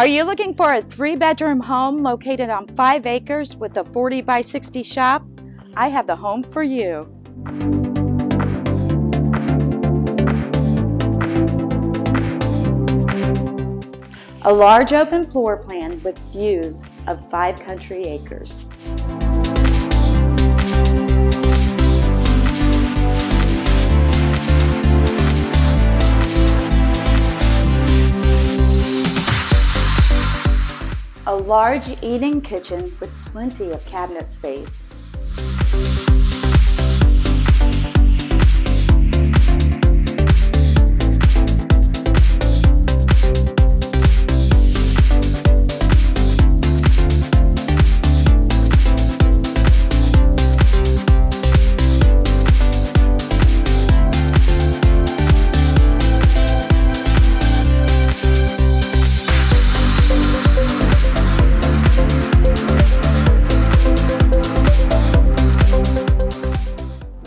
Are you looking for a 3-bedroom home located on 5 acres with a 40 by 60 shop? I have the home for you. A large open floor plan with views of 5 country acres. A large eating kitchen with plenty of cabinet space.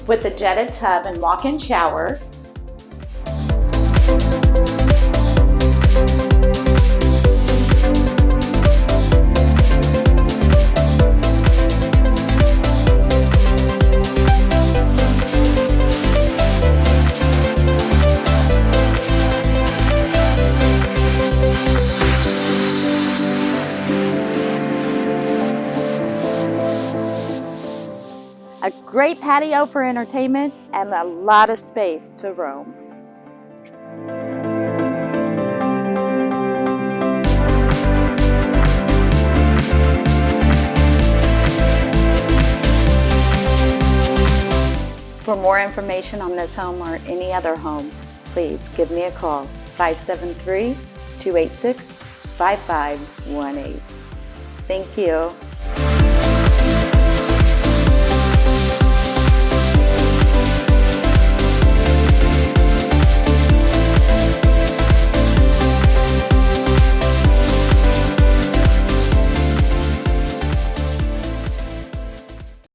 With a jetted tub and walk-in shower. A great patio for entertainment and a lot of space to roam. For more information on this home or any other home, please give me a call, 573-286-5518. Thank you.